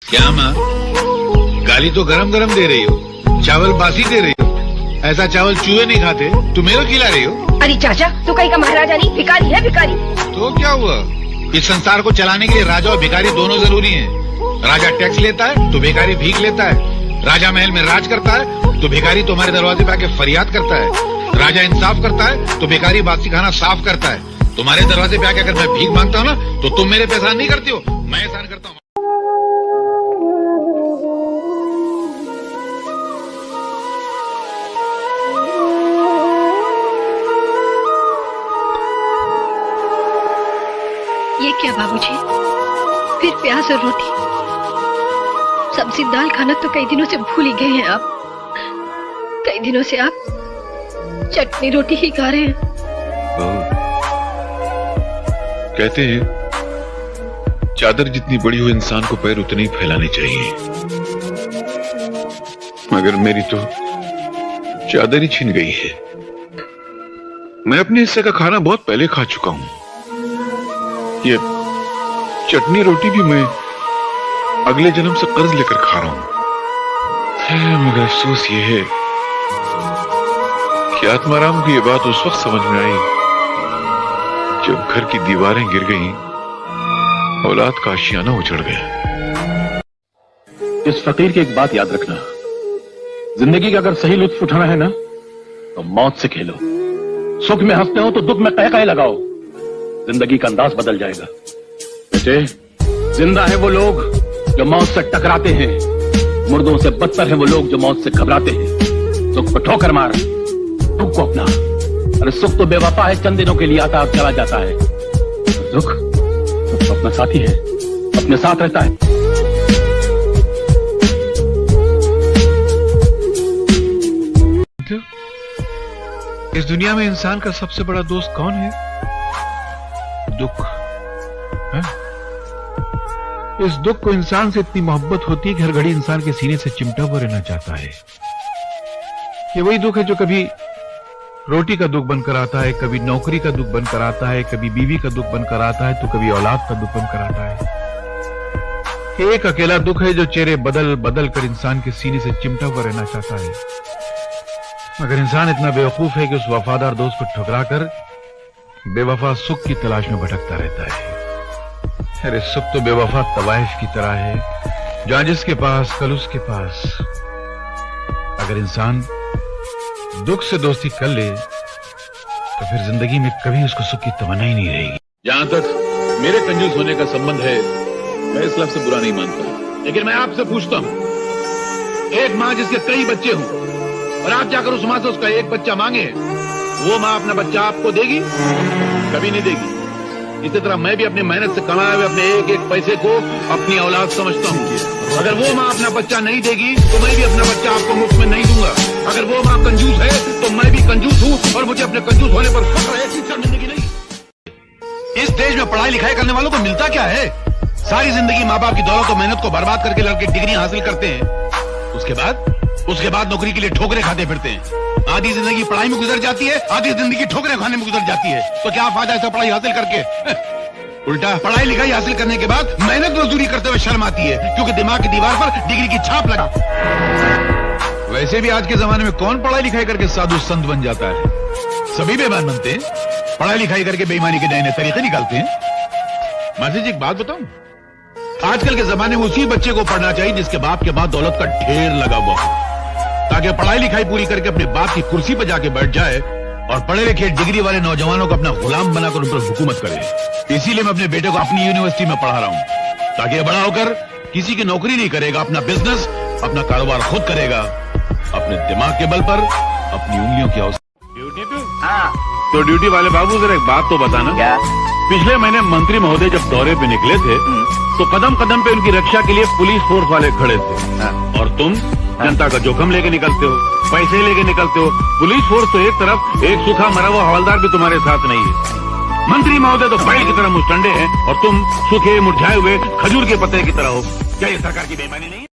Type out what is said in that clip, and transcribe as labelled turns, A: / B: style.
A: क्या माँ, गाली तो गरम गरम दे रही हो, चावल बासी दे रही हो। ऐसा चावल चूहे नहीं खाते, तुम मेरे को खिला रही हो।
B: अरे चाचा, तू कहीं का महाराजा नहीं, भिखारी है भिखारी।
A: तो क्या हुआ, इस संसार को चलाने के लिए राजा और भिखारी दोनों जरूरी हैं। राजा टैक्स लेता है तो भिखारी भीख लेता है। राजा महल में राज करता है तो भिखारी तुम्हारे दरवाजे पे आके फरियाद करता है। राजा इंसाफ करता है तो भिखारी बासी खाना साफ करता है। तुम्हारे दरवाजे पे आके अगर मैं भीख मांगता हूँ ना, तो तुम मेरे पे एहसान नहीं करती हो, मैं एहसान करता हूँ।
C: ये क्या बाबूजी, फिर प्याज और रोटी? सब्जी दाल खाना तो कई दिनों से भूल ही गए हैं आप। कई दिनों से आप चटनी रोटी ही खा रहे हैं।
D: कहते हैं चादर जितनी बड़ी हो इंसान को पैर उतने ही फैलाने चाहिए, मगर मेरी तो चादर ही छिन गई है। मैं अपने हिस्से का खाना बहुत पहले खा चुका हूं। ये चटनी रोटी भी मैं अगले जन्म से कर्ज लेकर खा रहा हूं। मगर अफसोस ये है कि आत्माराम को ये बात उस वक्त समझ में आई जब घर की दीवारें गिर गईं, औलाद का आशियाना उजड़ गया।
E: इस फकीर की एक बात याद रखना, जिंदगी का अगर सही लुत्फ उठाना है ना, तो मौत से खेलो। सुख में हंसते हो तो दुख में कह लगाओ, जिंदगी का अंदाज बदल जाएगा। बेटे, जिंदा है वो लोग जो मौत से टकराते हैं, मुर्दों से बदतर है वो लोग जो मौत से घबराते हैं। सुख को ठोकर मार, दुख को अपना। अरे सुख तो बेवफा है, चंद दिनों के लिए आता और चला जाता है। दुख तो अपना साथी है, अपने साथ रहता है।
D: इस दुनिया में इंसान का सबसे बड़ा दोस्त कौन है? दुख है? इस दुख को इंसान से इतनी मोहब्बत होती है कि हर घड़ी इंसान के सीने से चिमटा हुआ रहना चाहता है। ये वही दुख है जो कभी रोटी का दुख बनकर आता है, कभी नौकरी का दुख बनकर आता है, कभी बीवी का दुख बनकर आता है, तो कभी औलाद का दुख बनकर आता है। एक अकेला दुख है जो चेहरे बदल बदल कर इंसान के सीने से चिमटा हुआ रहना चाहता है, मगर इंसान इतना बेवकूफ है कि उस वफादार दोस्त को ठुकरा कर बेवफा सुख की तलाश में भटकता रहता है। अरे सुख तो बेवफा तवाइफ की तरह है, जहां जिसके पास कल उसके पास। अगर इंसान दुख से दोस्ती कर ले तो फिर जिंदगी में कभी उसको सुख की तमन्ना ही नहीं रहेगी।
A: जहां तक मेरे कंजूस होने का संबंध है, मैं इस लफ्ज़ से बुरा नहीं मानता, लेकिन मैं आपसे पूछता हूं, एक मां जिसके कई बच्चे हों और आप जाकर उस मां से उसका एक बच्चा मांगे, वो मां अपना बच्चा आपको देगी? कभी नहीं देगी। इसी तरह मैं भी अपनी मेहनत से कमाए हुए अपने एक एक पैसे को अपनी औलाद समझता हूँ। अगर वो मां अपना बच्चा नहीं देगी तो मैं भी अपना बच्चा आपको मुफ्त में नहीं दूंगा। अगर वो मां कंजूस है तो मैं भी कंजूस हूँ और मुझे अपने कंजूस होने पर फख्र है, शर्मिंदगी नहीं। इस देश में पढ़ाई लिखाई करने वालों को मिलता क्या है? सारी जिंदगी माँ बाप की दौलत और मेहनत को बर्बाद करके लड़के डिग्री हासिल करते हैं, उसके बाद नौकरी के लिए ठोकरें खाते फिरते हैं। आधी जिंदगी पढ़ाई में गुजर जाती है, आधी जिंदगी ठोकरें खाने में गुजर जाती है। तो क्या फायदा ऐसा पढ़ाई हासिल करके? उल्टा पढ़ाई लिखाई हासिल करने के बाद मेहनत मजदूरी करते हुए शर्म आती है, क्योंकि दिमाग की दीवार पर डिग्री की छाप लगा। वैसे भी आज के जमाने में कौन पढ़ाई लिखाई करके साधु संत बन जाता है? सभी बेईमान बनते हैं, पढ़ाई लिखाई करके बेईमानी के नए नए तरीके निकालते हैं। मासी जी, एक बात बताऊं, आजकल के जमाने में उसी बच्चे को पढ़ना चाहिए जिसके बाप के बाद दौलत का ढेर लगा हुआ हो, ताकि पढ़ाई लिखाई पूरी करके अपने बाप की कुर्सी पर जाके बैठ जाए और पढ़े लिखे डिग्री वाले नौजवानों को अपना गुलाम बनाकर उन पर हुकूमत करे। इसीलिए मैं अपने बेटे को अपनी यूनिवर्सिटी में पढ़ा रहा हूँ, ताकि ये बड़ा होकर किसी की नौकरी नहीं करेगा, अपना बिजनेस, अपना कारोबार खुद करेगा, अपने दिमाग के बल पर, अपनी उंगलियों की
E: ड्यूटी पे? हाँ। तो ड्यूटी वाले बाबू जरा एक बात तो बताना। क्या? पिछले महीने मंत्री महोदय जब दौरे पे निकले थे तो कदम कदम पे उनकी रक्षा के लिए पुलिस फोर्स वाले खड़े थे, और तुम जनता का जोखम लेके निकलते हो, पैसे लेके निकलते हो। पुलिस फोर्स तो एक तरफ, एक सूखा मरा हुआ हवलदार भी तुम्हारे साथ नहीं है। मंत्री महोदय तो बैल की तरह मुस्टंडे हैं और तुम सूखे मुरझाए हुए खजूर के पत्ते की तरह हो। क्या ये सरकार की बेईमानी नहीं है?